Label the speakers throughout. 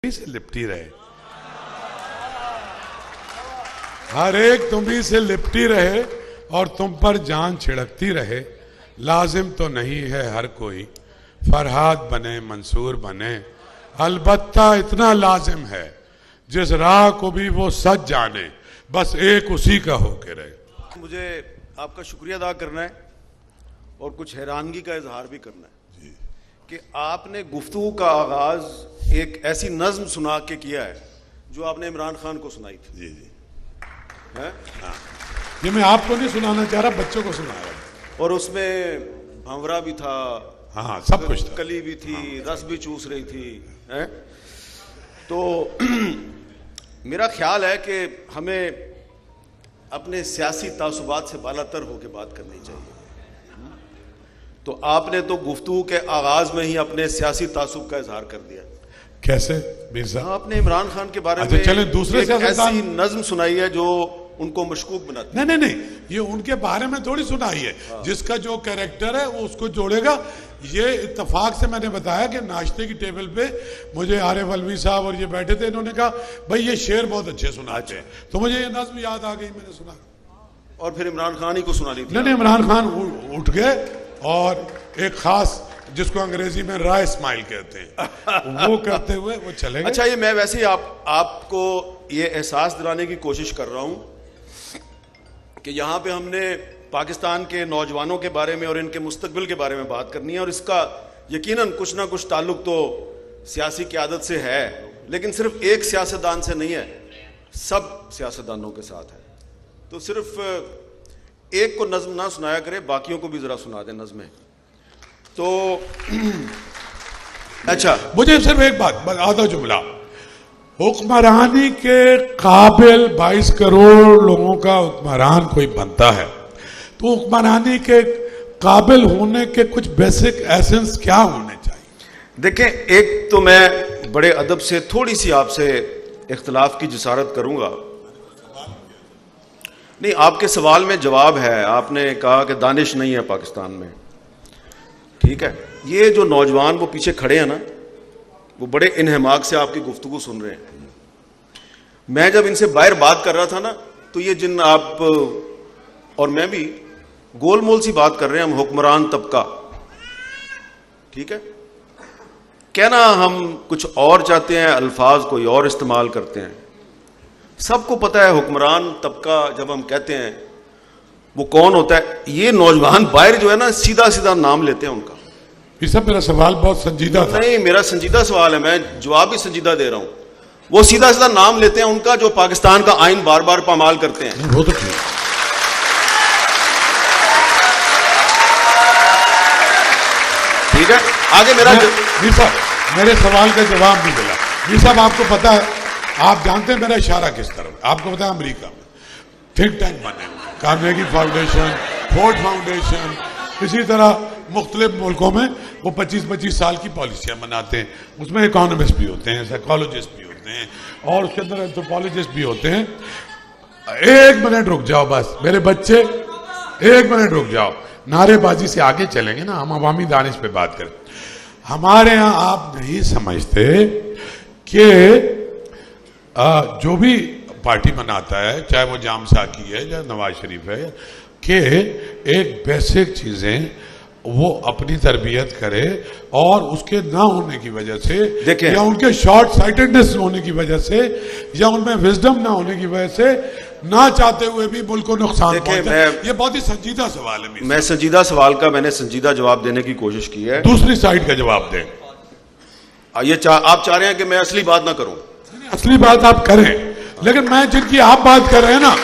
Speaker 1: से लिपटी रहे, हर एक तुम्ही से लिपटी रहे और तुम पर जान छिड़कती रहे। लाजिम तो नहीं है हर कोई फरहाद बने मंसूर बने, अलबत्ता इतना लाजिम है जिस राह को भी वो सच जाने, बस एक उसी का होके रहे।
Speaker 2: मुझे आपका शुक्रिया अदा करना है और कुछ हैरानगी का इजहार भी करना है कि आपने गुफ्तगू का आगाज एक ऐसी नज्म सुना के किया है जो आपने इमरान खान को सुनाई थी।
Speaker 1: जी जी
Speaker 2: है?
Speaker 1: हाँ, ये मैं आपको नहीं सुनाना चाह रहा, बच्चों को सुना रहा।
Speaker 2: और उसमें भंवरा भी था,
Speaker 1: हाँ सब कुछ था,
Speaker 2: कली भी थी, हाँ, रस भी चूस रही थी। है? तो मेरा ख्याल है कि हमें अपने सियासी तासुबात से बालातर होकर बात करनी चाहिए। तो आपने तो गुफ्तगू के आगाज में ही अपने सियासी तासुब का इजहार कर दिया।
Speaker 1: कैसे मीर साहब?
Speaker 2: आपने इमरान खान के बारे
Speaker 1: अच्छा,
Speaker 2: में
Speaker 1: चलें दूसरे
Speaker 2: एक
Speaker 1: सियासतदान
Speaker 2: ऐसी नज्म सुनाई है जो उनको मशकूक बनाती है।
Speaker 1: नहीं, ये उनके बारे में थोड़ी सुनाई है। हाँ। जिसका जो कैरेक्टर है वो उसको जोड़ेगा। ये इत्तेफाक से मैंने बताया कि नाश्ते की टेबल पे मुझे आरिफ अलवी साहब और ये बैठे थे, इन्होंने कहा भाई ये शेर बहुत अच्छे सुनाते हैं, तो मुझे ये नज्म याद आ गई, मैंने सुना
Speaker 2: और फिर इमरान खान ही को सुना ली थी।
Speaker 1: नहीं, इमरान खान उठ गए और एक खास जिसको अंग्रेजी में राय स्माइल कहते हैं वो करते हुए वो चले गए।
Speaker 2: अच्छा, ये मैं वैसे ही आपको ये एहसास दिलाने की कोशिश कर रहा हूं कि यहाँ पे हमने पाकिस्तान के नौजवानों के बारे में और इनके मुस्तकबिल के बारे में बात करनी है, और इसका यकीनन कुछ ना कुछ ताल्लुक तो सियासी क़यादत से है, लेकिन सिर्फ एक सियासतदान से नहीं है, सब सियासतदानों के साथ है। तो सिर्फ एक को नज्म ना सुनाया करे, बाकियों को भी जरा सुना दे नज्में। तो अच्छा,
Speaker 1: मुझे सिर्फ एक बात, आधा जुमला, हुक्मरानी के काबिल 22 करोड़ लोगों का हुक्मरान कोई बनता है तो हुक्मरानी के काबिल होने के कुछ बेसिक एसेंस क्या होने चाहिए?
Speaker 2: देखें, एक तो मैं बड़े अदब से थोड़ी सी आपसे इख्तलाफ की जिसारत करूंगा। नहीं, आपके सवाल में जवाब है। आपने कहा कि दानिश नहीं है पाकिस्तान में, ठीक है। ये जो नौजवान वो पीछे खड़े हैं ना, वो बड़े इन्हमाक से आपकी गुफ्तगू सुन रहे हैं। मैं जब इनसे बाहर बात कर रहा था ना, तो ये जिन आप और मैं भी गोलमोल सी बात कर रहे हैं, हम हुक्मरान तबका, ठीक है। कहना हम कुछ और चाहते हैं, अल्फाज कोई और इस्तेमाल करते हैं। सबको पता है हुक्मरान तबका जब हम कहते हैं वो कौन होता है। ये नौजवान बाहर जो है ना, सीधा सीधा नाम लेते हैं उनका।
Speaker 1: ये सब मेरा सवाल बहुत संजीदा था।
Speaker 2: नहीं, मेरा संजीदा सवाल है, मैं जवाब भी संजीदा दे रहा हूं। वो सीधा सीधा नाम लेते हैं उनका, जो पाकिस्तान का आइन बार बार पामाल करते हैं।
Speaker 1: वो तो ठीक,
Speaker 2: ठीक है। आगे
Speaker 1: मेरे सवाल का जवाब भी मिला। ये सब आपको पता है, आप जानते हैं मेरा इशारा किस तरफ। आपको पता है अमेरिका में थिंक टैंक बने हुए, कार्नेगी फाउंडेशन, फोर्ड फाउंडेशन, इसी तरह मुख्तलिफ मुल्कों में वो 25-25 साल की पॉलिसियां बनाते हैं। उसमें इकोनॉमिस्ट भी होते हैं, साइकोलॉजिस्ट भी होते हैं और उसके अंदर एंथ्रोपोलॉजिस्ट भी होते हैं। एक मिनट रुक जाओ बस मेरे बच्चे, एक मिनट रुक जाओ। नारेबाजी से आगे चलेंगे ना, हम अवामी दानिश पे बात करें। हमारे यहाँ आप नहीं समझते कि जो भी पार्टी बनाता है, चाहे वो जाम साकी है या नवाज शरीफ है, कि एक बेसिक चीजें वो अपनी तरबियत करे और उसके ना होने की वजह से या उनके शॉर्ट साइटेडनेस होने की वजह से या उनमें विजडम ना होने की वजह से ना चाहते हुए भी मुल्क को नुकसान पहुंचता है। ये बहुत ही संजीदा सवाल है।
Speaker 2: मैं संजीदा सवाल का मैंने संजीदा जवाब देने की कोशिश की है।
Speaker 1: दूसरी साइड का जवाब दें।
Speaker 2: ये आप चाह रहे हैं कि मैं असली बात ना करूं?
Speaker 1: असली बात आप करें, लेकिन मैं जिनकी आप बात कर रहे हैं ना,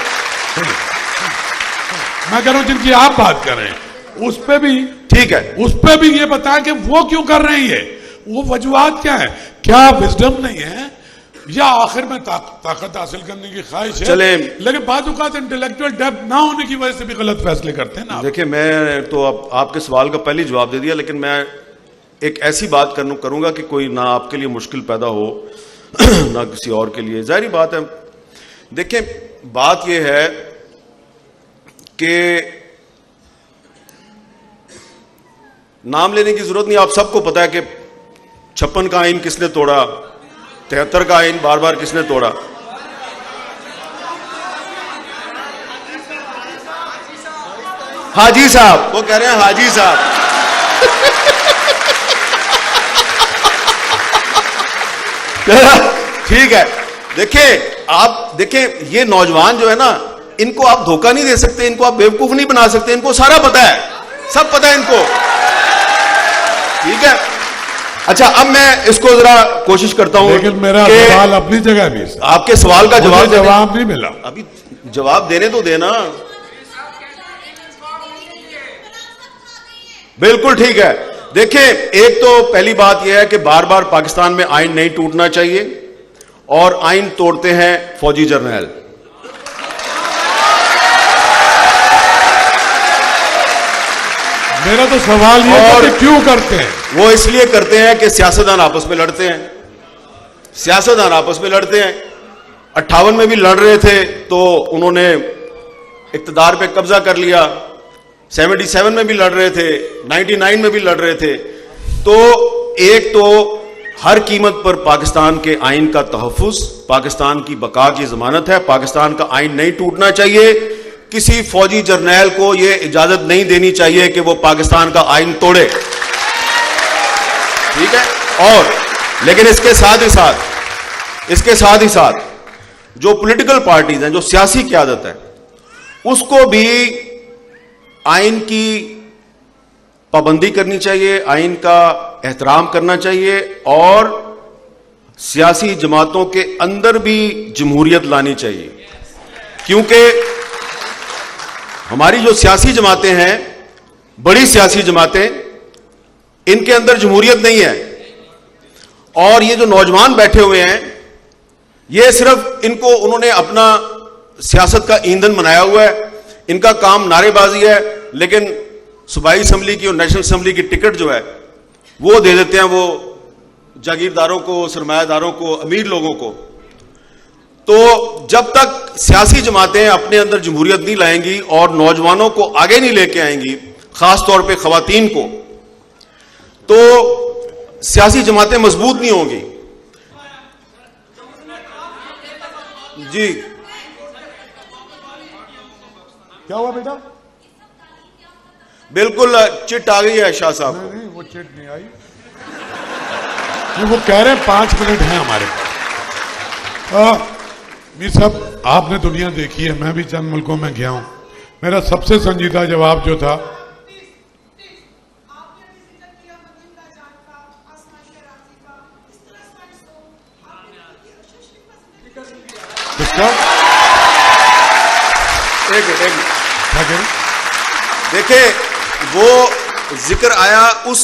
Speaker 1: मैं कह रहा हूं जिनकी आप बात कर रहे हैं उस पे भी
Speaker 2: ठीक है,
Speaker 1: उस पे भी ये बताएं कि वो क्यों कर रहे हैं, वो वजूहात क्या है, क्या विजडम नहीं है या आखिर में ताकत हासिल करने की ख्वाहिश है।
Speaker 2: चले,
Speaker 1: लेकिन बाद औक़ात इंटेलेक्चुअल डेप्थ ना होने की वजह से भी गलत फैसले करते हैं ना।
Speaker 2: देखिए, मैं तो आपके सवाल का पहले जवाब दे दिया, लेकिन मैं एक ऐसी बात करूंगा कि कोई ना आपके लिए मुश्किल पैदा हो ना किसी और के लिए। जाहिर बात है। देखिए, बात यह है कि नाम लेने की जरूरत नहीं, आप सबको पता है कि 56 का आइन किसने तोड़ा, 73 का आइन बार बार किसने तोड़ा? हाजी साहब, वो कह रहे हैं हाजी साहब। ठीक है, देखिए आप देखें, ये नौजवान जो है ना, इनको आप धोखा नहीं दे सकते, इनको आप बेवकूफ नहीं बना सकते, इनको सारा पता है, सब पता है इनको। ठीक है, अच्छा अब मैं इसको जरा कोशिश करता हूं,
Speaker 1: लेकिन मेरा सवाल अपनी जगह भी,
Speaker 2: आपके सवाल का
Speaker 1: जवाब नहीं मिला।
Speaker 2: अभी जवाब देने तो देना। बिल्कुल ठीक है। देखिए, एक तो पहली बात यह है कि बार बार पाकिस्तान में आइन नहीं टूटना चाहिए, और आइन तोड़ते हैं फौजी जर्नैल।
Speaker 1: मेरा तो सवाल ये है कि क्यों करते हैं?
Speaker 2: वो इसलिए करते हैं कि सियासतदान आपस में लड़ते हैं, सियासतदान आपस में लड़ते हैं। 58 में भी लड़ रहे थे तो उन्होंने इक्तदार पे कब्जा कर लिया, 77 में भी लड़ रहे थे, 99 में भी लड़ रहे थे। तो एक तो हर कीमत पर पाकिस्तान के आइन का तहफ्फुज, पाकिस्तान की बका की जमानत है, पाकिस्तान का आइन नहीं टूटना चाहिए। किसी फौजी जर्नैल को यह इजाजत नहीं देनी चाहिए कि वो पाकिस्तान का आइन तोड़े। ठीक है, और लेकिन इसके साथ ही साथ जो पॉलिटिकल पार्टीज हैं, जो सियासी क़यादत है, उसको भी आइन की पाबंदी करनी चाहिए, आइन का एहतराम करना चाहिए, और सियासी जमातों के अंदर भी जमहूरियत लानी चाहिए। क्योंकि हमारी जो सियासी जमातें हैं, बड़ी सियासी जमातें, इनके अंदर जमहूरियत नहीं है। और ये जो नौजवान बैठे हुए हैं, ये सिर्फ इनको उन्होंने अपना सियासत का ईंधन बनाया हुआ है, इनका काम नारेबाजी है। लेकिन सूबाई असम्बली की और नेशनल असम्बली की टिकट जो है वो दे देते हैं वो जागीरदारों को, सरमायादारों को, अमीर लोगों को। तो जब तक सियासी जमातें अपने अंदर जमहूरियत नहीं लाएंगी और नौजवानों को आगे नहीं लेके आएंगी, खास तौर पे खवातीन को, तो सियासी जमातें मजबूत नहीं होंगी। जी
Speaker 1: क्या हुआ बेटा?
Speaker 2: बिल्कुल चिट आ गई है शाह साहब को।
Speaker 1: नहीं, वो चिट नहीं आई। वो कह रहे हैं 5 मिनट हैं हमारे पास। मीर साहब, आपने दुनिया देखी है, मैं भी चंद मुल्कों में गया हूं। मेरा सबसे संजीदा जवाब जो था, किसका?
Speaker 2: एक देखिए, वो जिक्र आया उस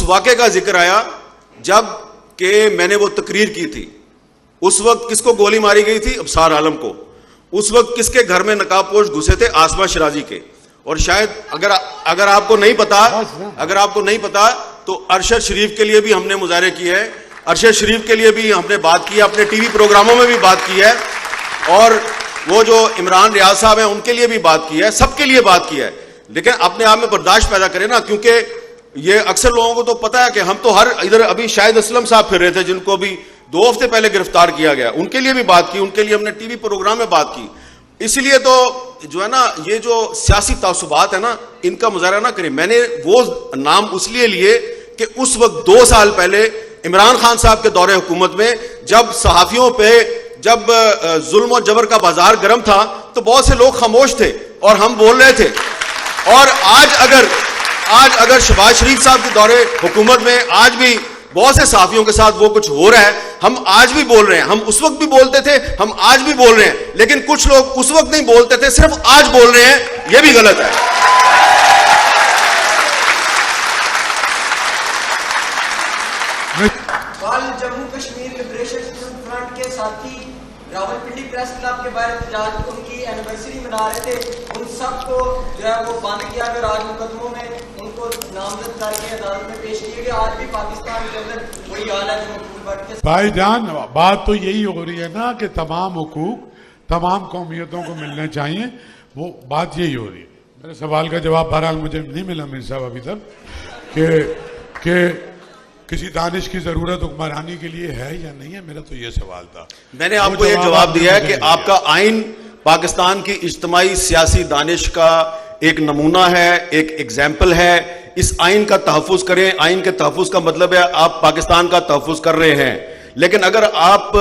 Speaker 2: वाक़े का जिक्र आया जब कि मैंने वो तकरीर की थी। उस वक्त किसको गोली मारी गई थी? अबसार आलम को। उस वक्त किसके घर में नकाबपोश घुसे थे? आसमा शिराजी के। और शायद अगर आपको नहीं पता तो अरशद शरीफ के लिए भी हमने मुजाहरे किए हैं, अरशद शरीफ के लिए भी हमने बात की है, अपने टीवी प्रोग्रामों में भी बात की है, और वो जो इमरान रियाज साहब हैं उनके लिए भी बात की है, सबके लिए बात की है। लेकिन अपने आप में बर्दाश्त पैदा करें ना, क्योंकि ये अक्सर लोगों को तो पता है कि हम तो हर इधर, अभी शाहिद असलम साहब फिर रहे थे जिनको भी 2 हफ्ते पहले गिरफ्तार किया गया, उनके लिए भी बात की, उनके लिए हमने टीवी प्रोग्राम में बात की। इसलिए तो जो है ना, ये जो सियासी तासुबात है ना, इनका मुजाहरा ना करें। मैंने वो नाम उसलिए लिए कि उस वक्त 2 साल पहले इमरान खान साहब के दौरे हुकूमत में जब सहाफियों पे जब जुल्म और जबर का बाजार गर्म था, तो बहुत से लोग खामोश थे और हम बोल रहे थे। और आज अगर शहबाज शरीफ साहब के दौरे हुकूमत में आज भी बहुत से सहाफियों के साथ वो कुछ हो रहा है, हम आज भी बोल रहे हैं। हम उस वक्त भी बोलते थे, हम आज भी बोल रहे हैं। लेकिन कुछ लोग उस वक्त नहीं बोलते थे, सिर्फ आज बोल रहे हैं, यह भी गलत है।
Speaker 3: कल जम्मू कश्मीर लिबरेशन फ्रंट के साथी रावलपिंडी प्रेस क्लब के बाहर एहतजाज, उनकी एनिवर्सरी मना रहे थे, उन सबको जो है वो बंद किया गया, आज मुकदमों में उनको नामजद करके अदालत में पेश किए गए। आज भी पाकिस्तान के अंदर वही हाल है जो
Speaker 1: भाईजान, बात तो यही हो रही है ना कि तमाम हुकूक तमाम कौमियतों को मिलने चाहिए, वो बात यही हो रही है। मेरे सवाल का जवाब बहरहाल मुझे नहीं मिला मीर साहब अभी तक किसी दानिश की जरूरत हुक्मरानी के लिए है या नहीं है, मेरा तो ये सवाल था।
Speaker 2: मैंने
Speaker 1: वो
Speaker 2: आपको ये जवाब
Speaker 1: आपने
Speaker 2: दिया है
Speaker 1: मुझे
Speaker 2: कि
Speaker 1: नहीं दिया।
Speaker 2: आपका आइन पाकिस्तान की इज्तिमाई सियासी दानिश का एक नमूना है, एक एग्जाम्पल है। इस आइन का तहफ़्फ़ुज़ करें। आइन के तहफ़्फ़ुज़ का मतलब है आप पाकिस्तान का तहफ़्फ़ुज़ कर रहे हैं। लेकिन अगर आप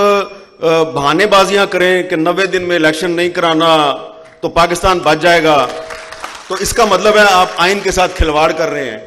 Speaker 2: बहानेबाजियां करें कि 90 दिन में इलेक्शन नहीं कराना तो पाकिस्तान बच जाएगा, तो इसका मतलब है आप आइन के साथ खिलवाड़ कर रहे हैं।